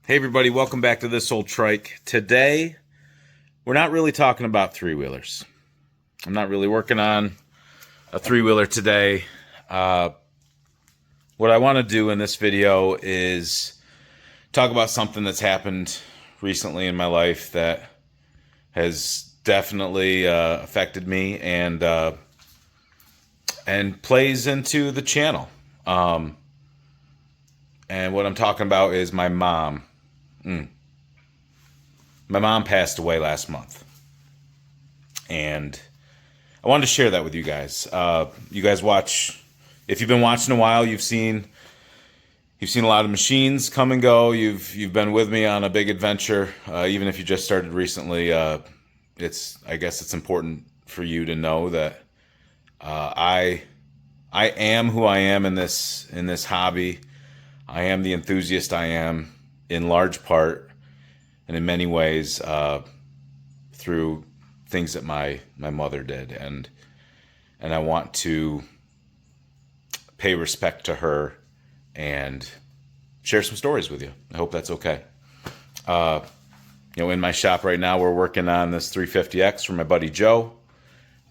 Hey everybody, welcome back to This Old Trike. Today, we're not really talking about three-wheelers. I'm not really working on a three-wheeler today. What I want to do in this video is talk about something that's happened recently in my life that has definitely affected me and plays into the channel. And what I'm talking about is my mom. My mom passed away last month, and I wanted to share that with you guys. You guys watch, if you've been watching a while, you've seen a lot of machines come and go. You've been with me on a big adventure, even if you just started recently. I guess it's important for you to know that I am who I am in this hobby. I am the enthusiast I am in large part and in many ways through things that my mother did, and I want to pay respect to her and share some stories with you. I hope that's okay. In my shop right now, we're working on this 350X for my buddy Joe.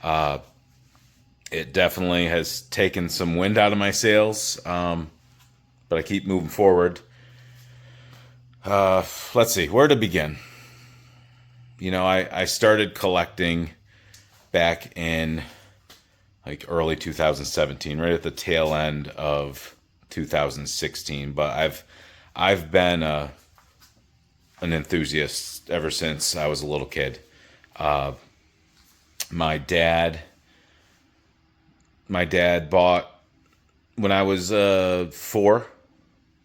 It definitely has taken some wind out of my sails, but I keep moving forward. Let's see, where to begin? I started collecting back in like early 2017, right at the tail end of 2016. But I've been an enthusiast ever since I was a little kid. My dad bought when I was 4.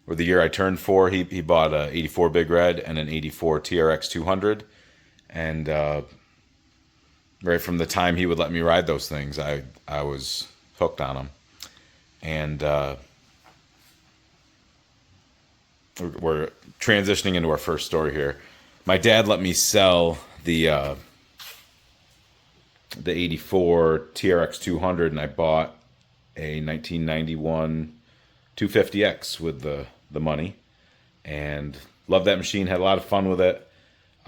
Or the year I turned 4, he bought a 84 Big Red and an 84 TRX 200. And right from the time he would let me ride those things, I was hooked on them. And we're transitioning into our first story here. My dad let me sell the 84 TRX 200, and I bought a 1991 250X with the money, and loved that machine. Had a lot of fun with it.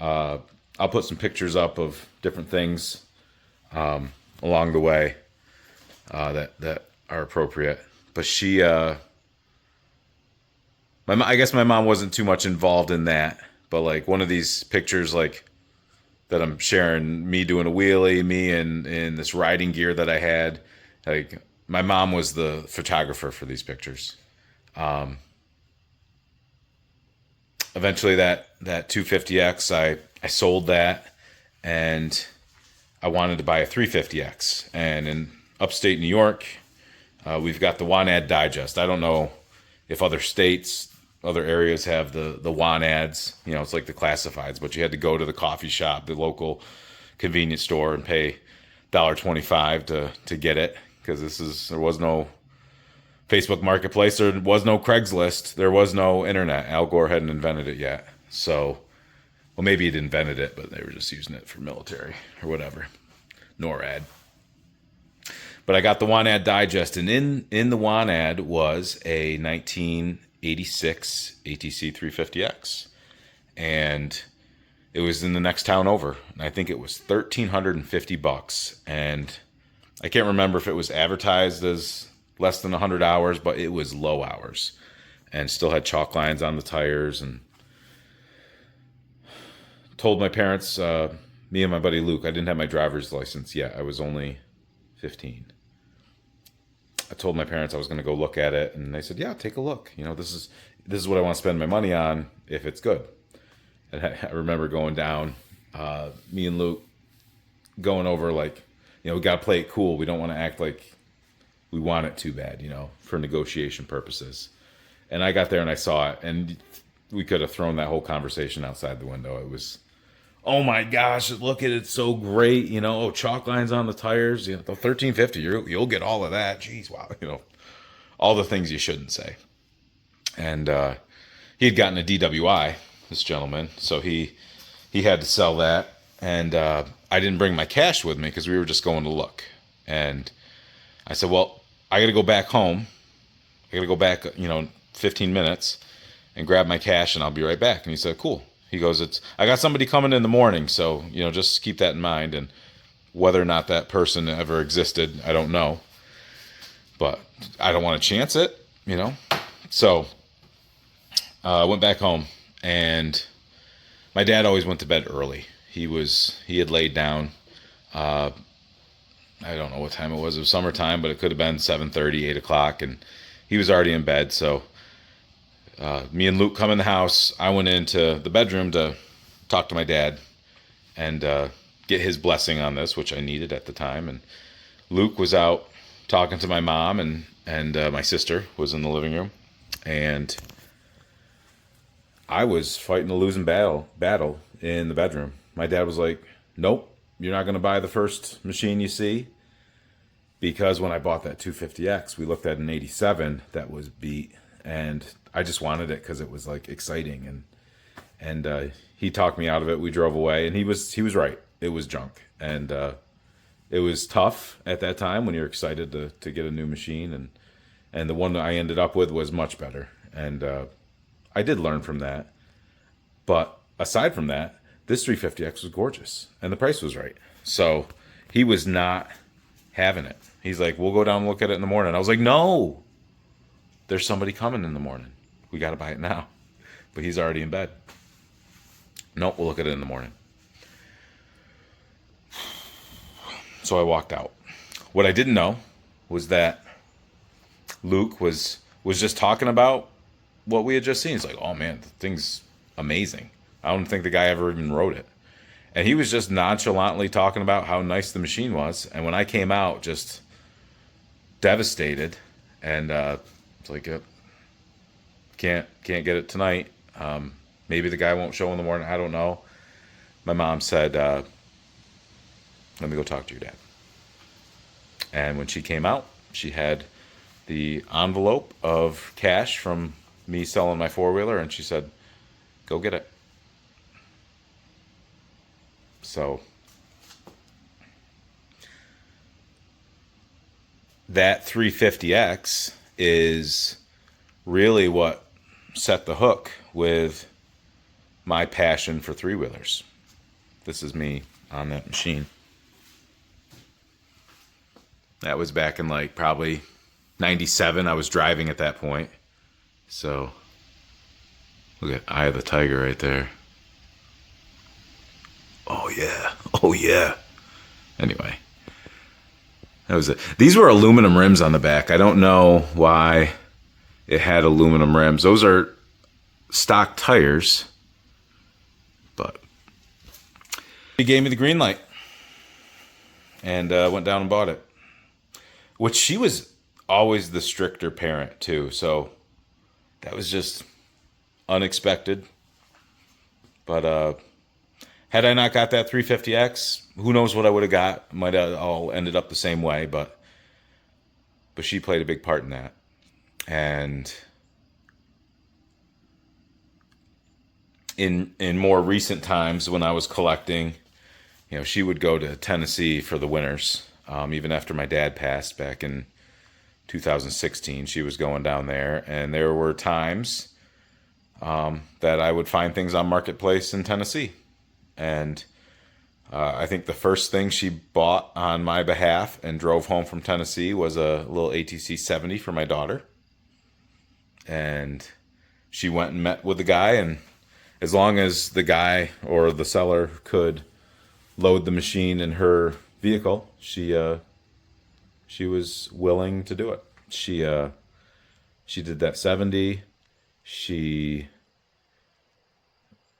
I'll put some pictures up of different things along the way that are appropriate. But I guess my mom wasn't too much involved in that. But like one of these pictures, like that I'm sharing, me doing a wheelie, me in this riding gear that I had, like my mom was the photographer for these pictures. Eventually that 250X, I sold that, and I wanted to buy a 350X. And in upstate New York, we've got the WANAD Digest. I don't know if other states, other areas have the WANADs. It's like the classifieds, but you had to go to the coffee shop, the local convenience store, and pay $1.25 to get it, because there was no Facebook Marketplace, there was no Craigslist, there was no internet. Al Gore hadn't invented it yet. So, well, maybe he'd invented it, but they were just using it for military or whatever. NORAD. But I got the WANAD Digest, and in the WANAD was a 1986 ATC 350X. And it was in the next town over. And I think it was $1,350. And I can't remember if it was advertised as less than 100 hours, but it was low hours, and still had chalk lines on the tires. And told my parents, me and my buddy Luke, I didn't have my driver's license yet. I was only 15. I told my parents I was going to go look at it, and they said, "Yeah, take a look. This is what I want to spend my money on if it's good." And I remember going down, me and Luke going over like, we got to play it cool. We don't want to act like we want it too bad, for negotiation purposes. And I got there and I saw it, and we could have thrown that whole conversation outside the window. It was, oh my gosh, look at it, so great, chalk lines on the tires, the 1350, you'll get all of that. Jeez, wow, all the things you shouldn't say. And he had gotten a DWI, this gentleman, so he had to sell that. And I didn't bring my cash with me because we were just going to look. And I said, well, I got to go back home. I got to go back, 15 minutes. and grab my cash, and I'll be right back. And he said, cool. He goes, I got somebody coming in the morning, so, just keep that in mind. And whether or not that person ever existed, I don't know. But I don't want to chance it. So I went back home, and my dad always went to bed early. He had laid down. I don't know what time it was. It was summertime, but it could have been 7:30, 8 o'clock, and he was already in bed. So me and Luke come in the house. I went into the bedroom to talk to my dad and get his blessing on this, which I needed at the time. And Luke was out talking to my mom, and my sister was in the living room, and I was fighting a losing battle in the bedroom. My dad was like, nope, you're not going to buy the first machine you see. Because when I bought that 250X, we looked at an 87 that was beat, and I just wanted it because it was like exciting, and he talked me out of it. We drove away, and he was right. It was junk, and it was tough at that time when you're excited to get a new machine, and the one that I ended up with was much better, and I did learn from that. But aside from that, this 350X was gorgeous, and the price was right. So he was not having it. He's like, we'll go down and look at it in the morning. I was like, no, there's somebody coming in the morning. We got to buy it now. But he's already in bed. Nope, we'll look at it in the morning. So I walked out. What I didn't know was that Luke was just talking about what we had just seen. He's like, oh man, the thing's amazing. I don't think the guy ever even wrote it. And he was just nonchalantly talking about how nice the machine was. And when I came out, just devastated, and it's like, can't get it tonight. Maybe the guy won't show in the morning. I don't know. My mom said, let me go talk to your dad. And when she came out, she had the envelope of cash from me selling my four-wheeler, and she said, go get it. So that 350X is really what set the hook with my passion for three-wheelers. This is me on that machine. That was back in like probably 97. I was driving at that point. So look at Eye of the Tiger right there. Oh yeah. Oh yeah. Anyway. That was it. These were aluminum rims on the back. I don't know why it had aluminum rims. Those are stock tires. But he gave me the green light. And went down and bought it. Which she was always the stricter parent too. So that was just unexpected. But had I not got that 350X, who knows what I would have got. Might have all ended up the same way, but she played a big part in that. And in more recent times when I was collecting, she would go to Tennessee for the winters. Even after my dad passed back in 2016, she was going down there, and there were times that I would find things on Marketplace in Tennessee. And I think the first thing she bought on my behalf and drove home from Tennessee was a little ATC 70 for my daughter. And she went and met with the guy, and as long as the guy or the seller could load the machine in her vehicle, she was willing to do it. She did that 70.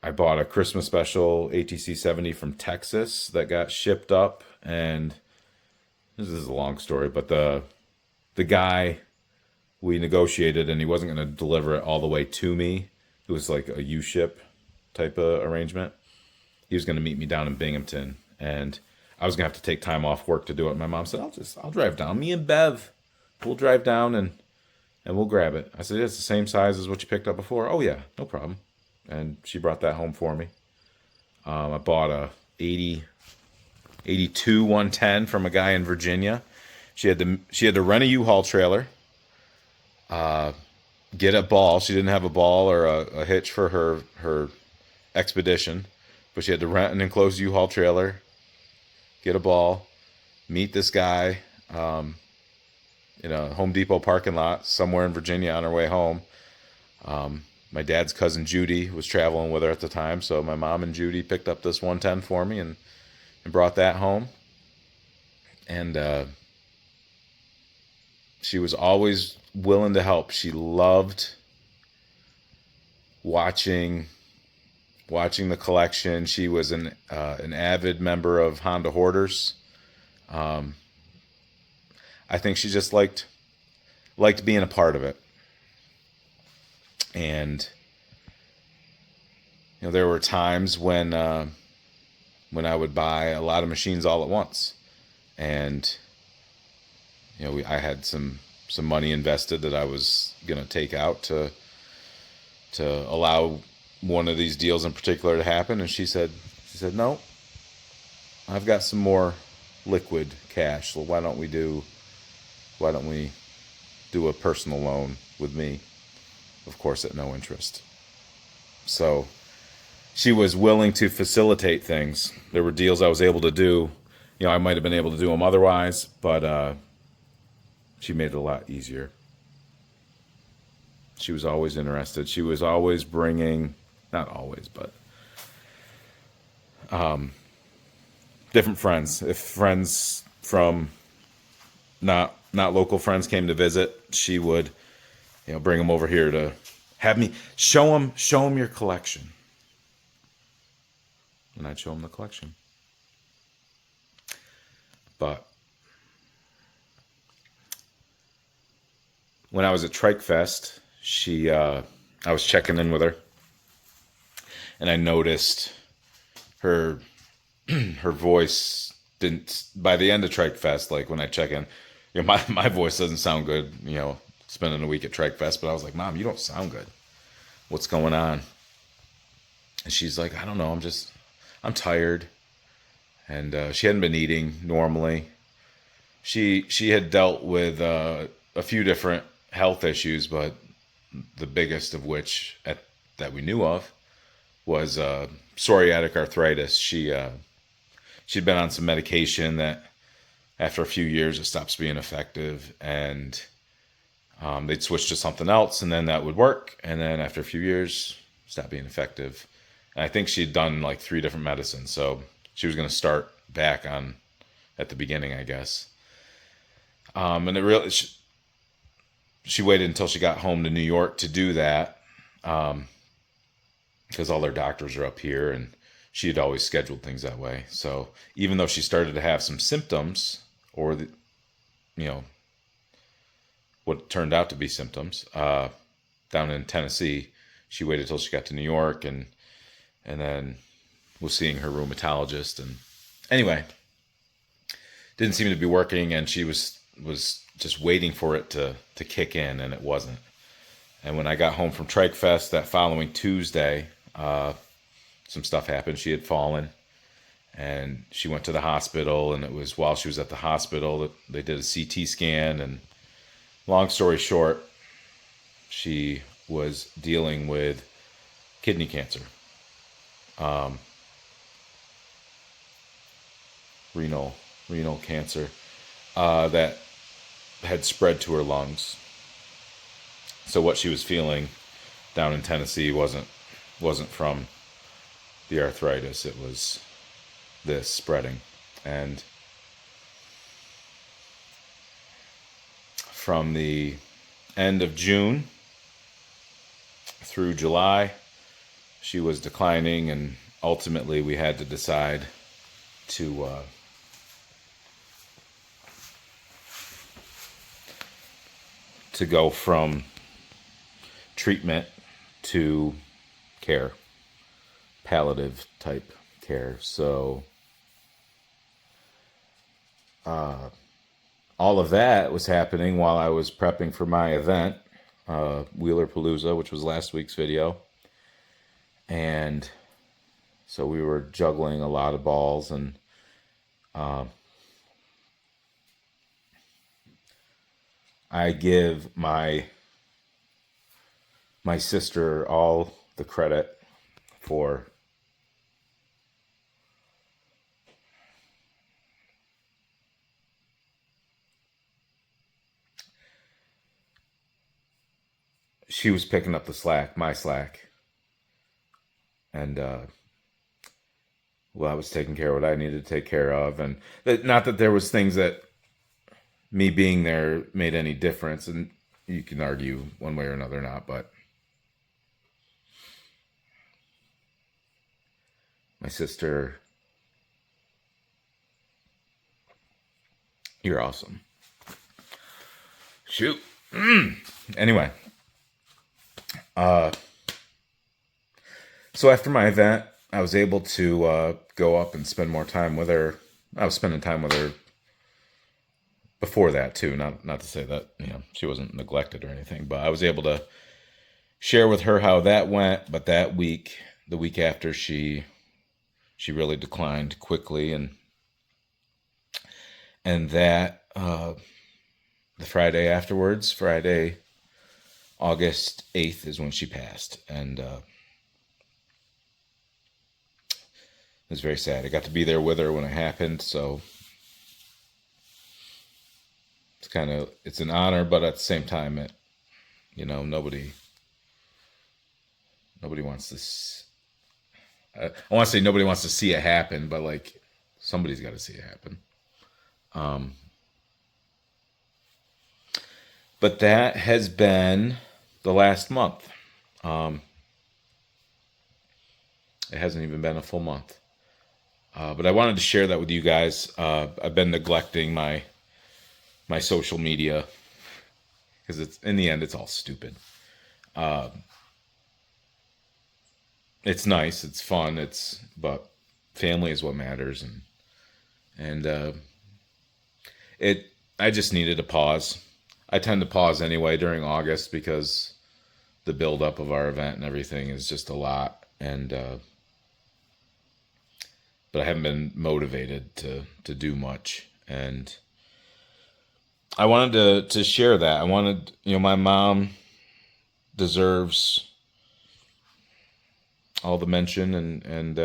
I bought a Christmas special ATC 70 from Texas that got shipped up, and this is a long story, but the guy, we negotiated, and he wasn't going to deliver it all the way to me. It was like a U-ship type of arrangement. He was going to meet me down in Binghamton, and I was going to have to take time off work to do it. My mom said, I'll drive down. Me and Bev, we'll drive down and we'll grab it. I said, it's the same size as what you picked up before. Oh yeah, no problem. And she brought that home for me. I bought a 82 110 from a guy in Virginia. She had to rent a U-Haul trailer. get a ball. She didn't have a ball or a hitch for her expedition, but she had to rent an enclosed U-Haul trailer, get a ball, meet this guy in a Home Depot parking lot somewhere in Virginia on her way home. My dad's cousin Judy was traveling with her at the time, so my mom and Judy picked up this 110 for me and brought that home. And she was always willing to help. She loved watching the collection. She was an avid member of Honda Hoarders. I think she just liked being a part of it. And there were times when I would buy a lot of machines all at once, and I had some money invested that I was gonna take out to allow one of these deals in particular to happen. And she said no, I've got some more liquid cash, so why don't we do a personal loan with me, of course at no interest. So she was willing to facilitate things. There were deals I was able to do. I might have been able to do them otherwise, but she made it a lot easier. She was always interested. She was always bringing, not always, but different friends. If friends from not local friends came to visit, she would bring them over here to have me show them your collection. And I'd show them the collection. But when I was at Trike Fest, I was checking in with her, and I noticed her voice didn't. By the end of Trike Fest, like when I check in, my voice doesn't sound good. Spending a week at Trike Fest, but I was like, Mom, you don't sound good. What's going on? And she's like, I don't know. I'm tired. And she hadn't been eating normally. She had dealt with a few different health issues, but the biggest of which that we knew of was psoriatic arthritis. She'd been on some medication that after a few years it stops being effective, and they'd switch to something else, and then that would work, and then after a few years stop being effective. And I think she'd done like 3 different medicines, so she was going to start back on at the beginning, I guess. And it really, she waited until she got home to New York to do that, because all their doctors are up here, and she had always scheduled things that way. So even though she started to have some symptoms, or what turned out to be symptoms, down in Tennessee, she waited till she got to New York, and then was seeing her rheumatologist. And anyway, didn't seem to be working, and she was just waiting for it to kick in, and it wasn't. And when I got home from Trike Fest that following Tuesday, some stuff happened. She had fallen, and she went to the hospital, and it was while she was at the hospital that they did a CT scan, and long story short, she was dealing with kidney cancer. Renal cancer that had spread to her lungs. So what she was feeling down in Tennessee wasn't from the arthritis. It was this spreading. And from the end of June through July, she was declining, and ultimately we had to decide to go from treatment to care, palliative type care. So all of that was happening while I was prepping for my event, Wheeler Palooza, which was last week's video. And so we were juggling a lot of balls, and I give my my sister all the credit for she was picking up the slack, my slack, and well, I was taking care of what I needed to take care of, and not that there was things that me being there made any difference, and you can argue one way or another, not, but my sister, you're awesome. Shoot. Anyway, so after my event, I was able to go up and spend more time with her. I was spending time with her before that too. Not to say that she wasn't neglected or anything, but I was able to share with her how that went. But that week, the week after, she really declined quickly, and that the Friday afterwards, Friday, August 8th, is when she passed, and it was very sad. I got to be there with her when it happened, so it's an honor, but at the same time, nobody wants this. I want to say nobody wants to see it happen, but like somebody's got to see it happen. But that has been the last month. It hasn't even been a full month. But I wanted to share that with you guys. I've been neglecting my social media because it's in the end it's all stupid. It's nice, it's fun, but family is what matters, and I just needed a pause. I tend to pause anyway during August because the buildup of our event and everything is just a lot, and but I haven't been motivated to do much, and I wanted to share that. I wanted, my mom deserves all the mention, and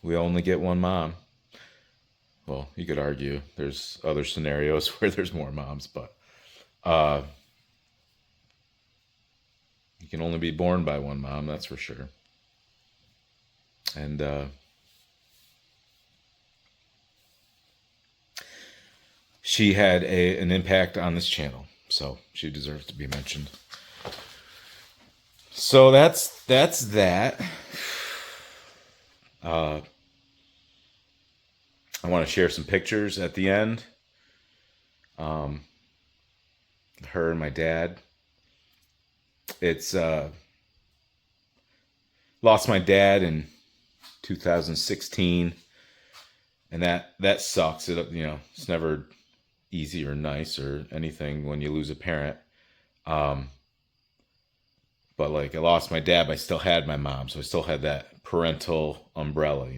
we only get one mom. Well, you could argue there's other scenarios where there's more moms, but you can only be born by one mom, that's for sure. And she had an impact on this channel, so she deserves to be mentioned. So that's that. I want to share some pictures at the end. Her and my dad. It's lost my dad in 2016, and that sucks. It's never easy or nice or anything when you lose a parent. But like I lost my dad, but I still had my mom, so I still had that parental umbrella,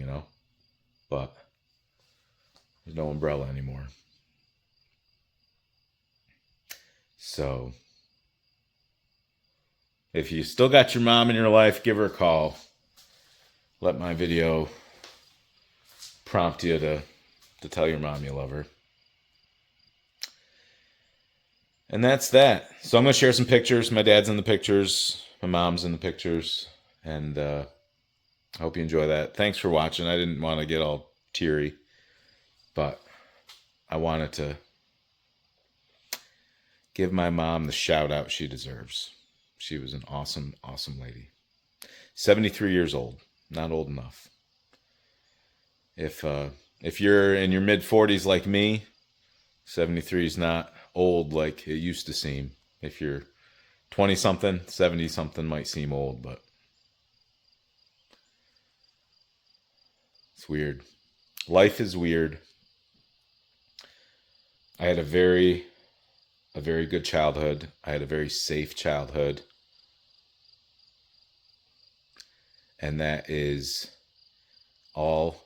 But there's no umbrella anymore. So if you still got your mom in your life, give her a call. Let my video prompt you to tell your mom you love her. And that's that. So I'm going to share some pictures. My dad's in the pictures. My mom's in the pictures. And I hope you enjoy that. Thanks for watching. I didn't want to get all teary, but I wanted to give my mom the shout out she deserves. She was an awesome, awesome lady. 73 years old. Not old enough. If you're in your mid 40s like me, 73 is not old like it used to seem. If you're 20 something, 70 something might seem old, but it's weird. Life is weird. I had a very good childhood. I had a very safe childhood. And that is all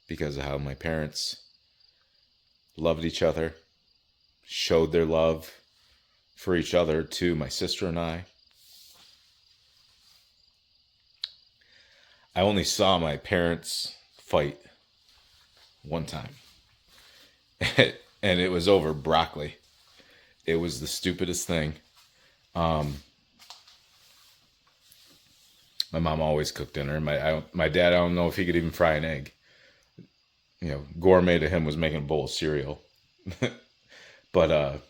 because of how my parents loved each other, showed their love for each other to my sister and I. I only saw my parents fight one time. And it was over broccoli. It was the stupidest thing. My mom always cooked dinner. My dad, I don't know if he could even fry an egg. Gourmet to him was making a bowl of cereal. But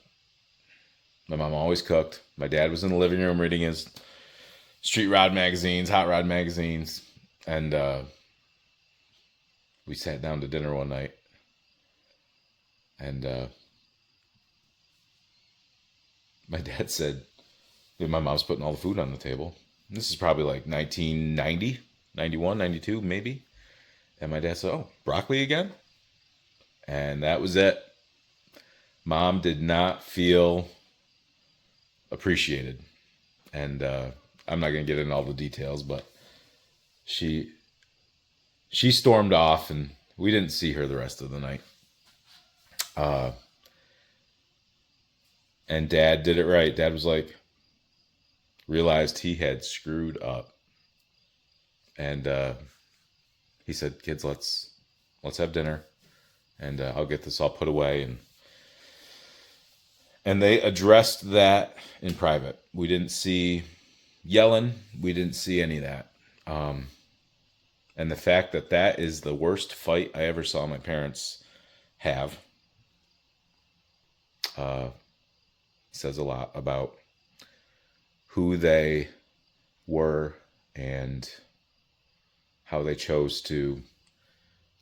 my mom always cooked. My dad was in the living room reading his street rod magazines, hot rod magazines. And we sat down to dinner one night. And my dad said, my mom's putting all the food on the table. This is probably like 1990, 91, 92, maybe. And my dad said, "Oh, broccoli again?" And that was it. Mom did not feel appreciated. And I'm not going to get into all the details, but she stormed off, and we didn't see her the rest of the night. And Dad did it right. Dad was like, realized he had screwed up. And he said, "Kids, let's have dinner, and I'll get this all put away." And they addressed that in private. We didn't see yelling. We didn't see any of that. And the fact that that is the worst fight I ever saw my parents have says a lot about who they were and how they chose to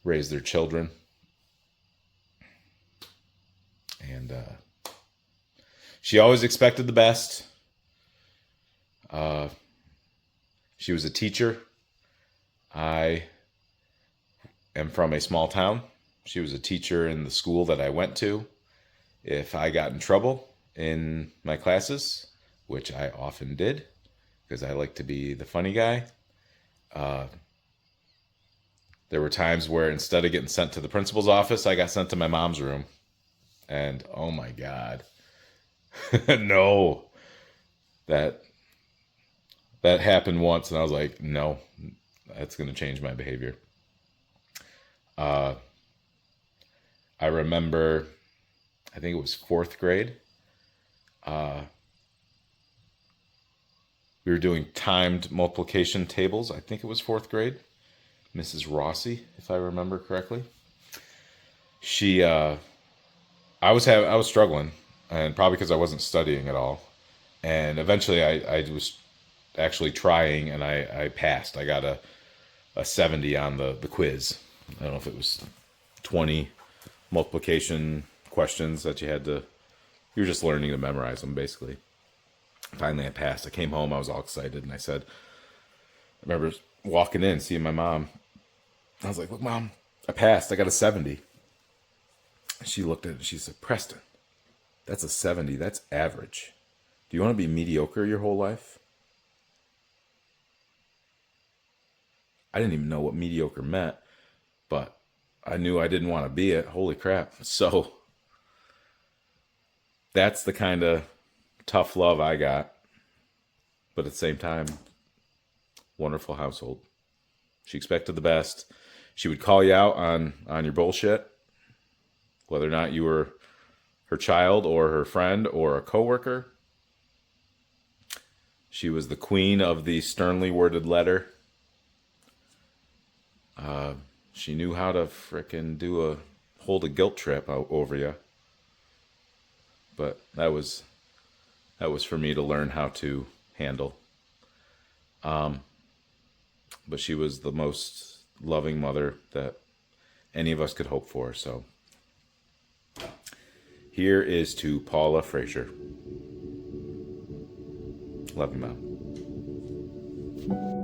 raise their children. And she always expected the best. She was a teacher. I am from a small town. She was a teacher in the school that I went to. If I got in trouble in my classes, which I often did, because I like to be the funny guy, there were times where instead of getting sent to the principal's office, I got sent to my mom's room. And oh my God. No. That happened once, and I was like, no, that's going to change my behavior. I remember, I think it was 4th grade. We were doing timed multiplication tables. I think it was 4th grade. Mrs. Rossi, if I remember correctly. I was struggling, and probably because I wasn't studying at all. And eventually I was actually trying, and I passed. I got a 70 on the quiz. I don't know if it was 20 multiplication questions that you were just learning to memorize them, basically. Finally I passed. I came home, I was all excited, and I remember walking in, seeing my mom. I was like, "Look, Mom, I passed. I got a 70. She looked at it and she said, "Preston, that's a 70. That's average. Do you want to be mediocre your whole life?" I didn't even know what mediocre meant, but I knew I didn't want to be it. Holy crap. So that's the kind of tough love I got. But at the same time, wonderful household. She expected the best. She would call you out on your bullshit, whether or not you were her child or her friend or a coworker. She was the queen of the sternly worded letter. She knew how to frickin' hold a guilt trip over you. But that was for me to learn how to handle. But she was the most loving mother that any of us could hope for. So here is to Paula Frasier. Love you, Mom.